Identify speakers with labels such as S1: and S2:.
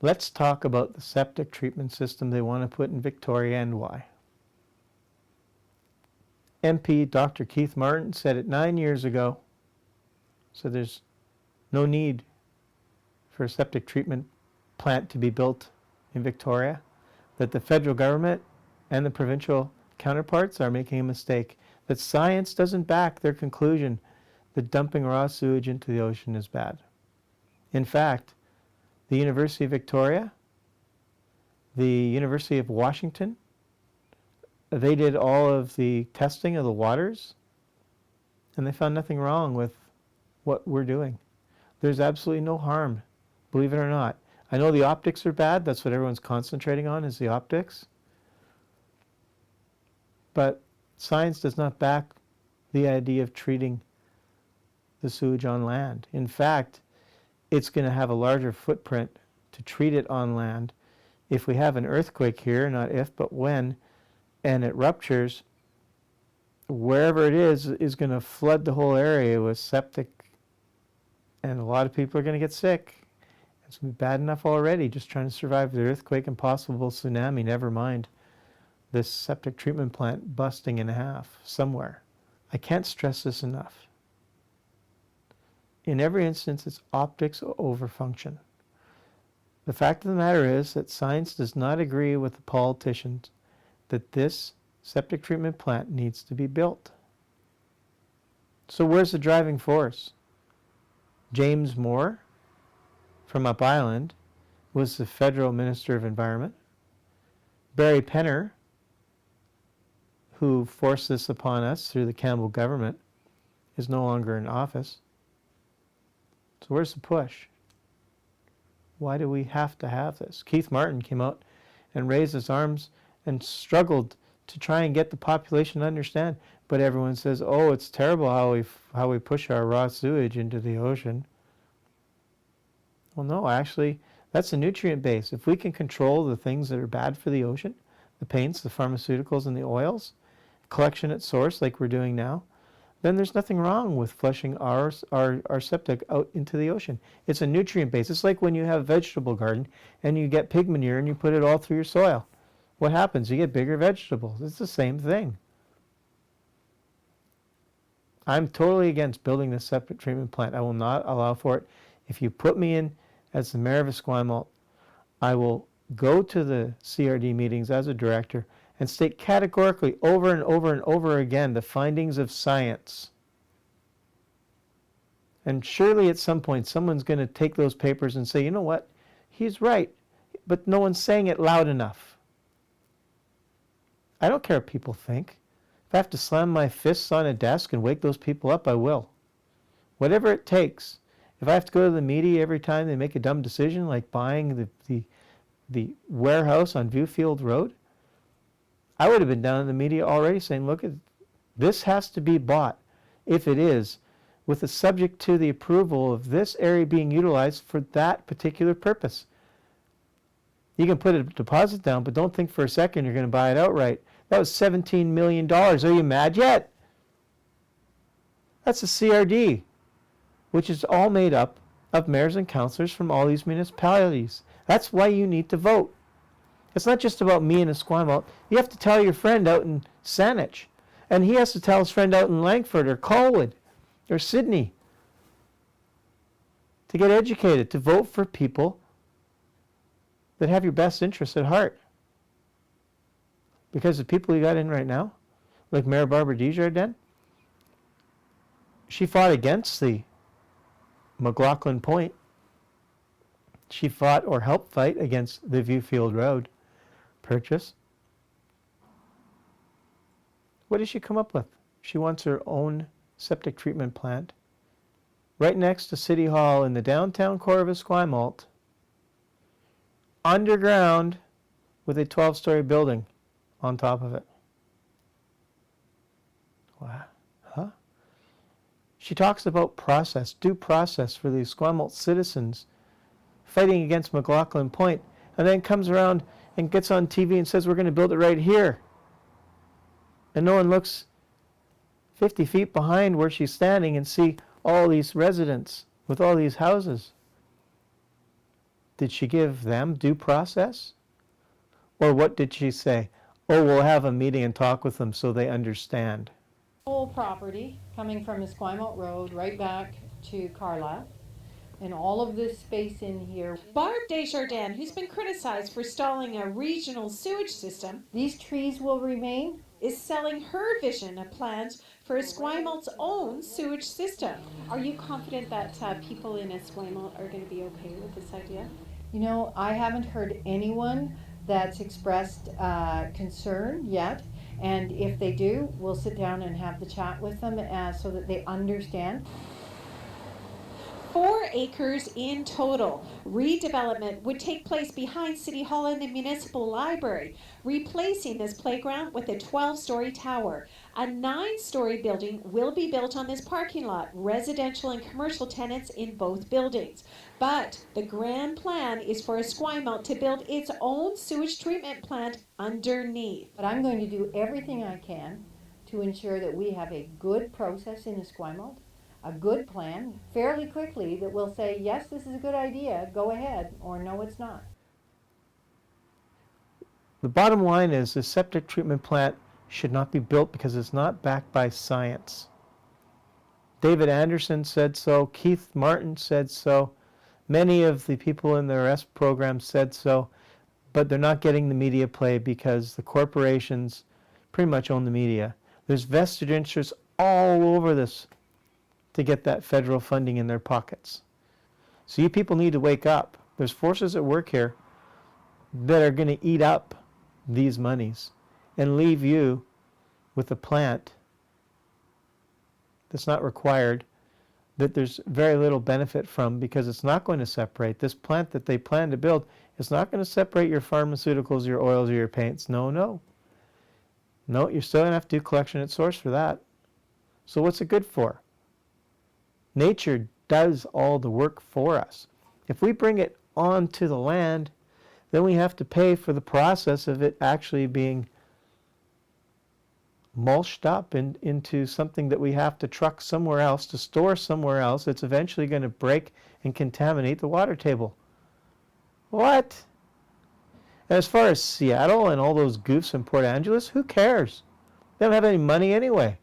S1: Let's talk about the septic treatment system they want to put in Victoria and why. MP Dr. Keith Martin said it 9 years ago, so there's no need for a septic treatment plant to be built in Victoria, that the federal government and the provincial counterparts are making a mistake, that science doesn't back their conclusion that dumping raw sewage into the ocean is bad. In fact, the University of Victoria, the University of Washington, they did all of the testing of the waters, and they found nothing wrong with what we're doing. There's absolutely no harm, believe it or not. I know the optics are bad. That's what everyone's concentrating on, is the optics. But science does not back the idea of treating the sewage on land. In fact, it's going to have a larger footprint to treat it on land. If we have an earthquake here, not if, but when, and it ruptures, wherever it is going to flood the whole area with septic, and a lot of people are going to get sick. It's going to be bad enough already just trying to survive the earthquake and possible tsunami, never mind this septic treatment plant busting in half somewhere. I can't stress this enough. In every instance, it's optics over function. The fact of the matter is that science does not agree with the politicians that this septic treatment plant needs to be built. So where's the driving force? James Moore from Up Island was the federal Minister of Environment. Barry Penner, who forced this upon us through the Campbell government, is no longer in office. So where's the push? Why do we have to have this? Keith Martin came out and raised his arms and struggled to try and get the population to understand. But everyone says, oh, it's terrible how we push our raw sewage into the ocean. Well, no, actually, that's a nutrient base. If we can control the things that are bad for the ocean, the paints, the pharmaceuticals, and the oils, collection at source like we're doing now, then there's nothing wrong with flushing our septic out into the ocean. It's a nutrient base. It's like when you have a vegetable garden and you get pig manure and you put it all through your soil. What happens? You get bigger vegetables. It's the same thing. I'm totally against building this septic treatment plant. I will not allow for it. If you put me in as the mayor of Esquimalt, I will go to the CRD meetings as a director and state categorically over and over and over again the findings of science. And surely at some point someone's going to take those papers and say, you know what, he's right, but no one's saying it loud enough. I don't care what people think. If I have to slam my fists on a desk and wake those people up, I will. Whatever it takes. If I have to go to the media every time they make a dumb decision, like buying the warehouse on Viewfield Road, I would have been down in the media already saying, look, this has to be bought, if it is, with the subject to the approval of this area being utilized for that particular purpose. You can put a deposit down, but don't think for a second you're going to buy it outright. That was $17 million. Are you mad yet? That's a CRD, which is all made up of mayors and councillors from all these municipalities. That's why you need to vote. It's not just about me in Esquimalt. You have to tell your friend out in Saanich, and he has to tell his friend out in Langford or Colwood or Sydney to get educated, to vote for people that have your best interests at heart. Because the people you got in right now, like Mayor Barbara Desjardins, she fought against the McLaughlin Point. She fought or helped fight against the Viewfield Road purchase. What does she come up with? She wants her own septic treatment plant right next to City Hall in the downtown core of Esquimalt, underground, with a 12-story building on top of it. Wow. Huh? She talks about process, due process for the Esquimalt citizens fighting against McLaughlin Point, and then comes around and gets on TV and says we're going to build it right here. And no one looks 50 feet behind where she's standing and see all these residents with all these houses. Did she give them due process? Or what did she say? Oh, we'll have a meeting and talk with them so they understand.
S2: Whole property coming from Esquimalt Road right back to Carlisle, and all of this space in here.
S3: Barb Desjardins, who's been criticized for stalling a regional sewage system,
S2: These trees will remain.
S3: is selling her vision of plans for Esquimalt's own sewage system.
S4: Are you confident that people in Esquimalt are going to be okay with this idea?
S2: You know, I haven't heard anyone that's expressed concern yet. And if they do, we'll sit down and have the chat with them so that they understand.
S3: 4 acres in total. Redevelopment would take place behind City Hall and the Municipal Library, replacing this playground with a 12-story tower. A 9-story building will be built on this parking lot, residential and commercial tenants in both buildings. But the grand plan is for Esquimalt to build its own sewage treatment plant underneath.
S2: But I'm going to do everything I can to ensure that we have a good process in Esquimalt, a good plan, fairly quickly, that will say, yes, this is a good idea, go ahead, or no, it's not.
S1: The bottom line is the septic treatment plant should not be built because it's not backed by science. David Anderson said so. Keith Martin said so. Many of the people in the REST program said so, but they're not getting the media play because the corporations pretty much own the media. There's vested interests all over this to get that federal funding in their pockets. So you people need to wake up. There's forces at work here that are going to eat up these monies and leave you with a plant that's not required, that there's very little benefit from because it's not going to separate. This plant that they plan to build is not going to separate your pharmaceuticals, your oils, or your paints. No, no. No, you're still going to have to do collection at source for that. So what's it good for? Nature does all the work for us. If we bring it onto the land, then we have to pay for the process of it actually being mulched up into something that we have to truck somewhere else, to store somewhere else. It's eventually going to break and contaminate the water table. What? And as far as Seattle and all those goofs in Port Angeles, who cares? They don't have any money anyway.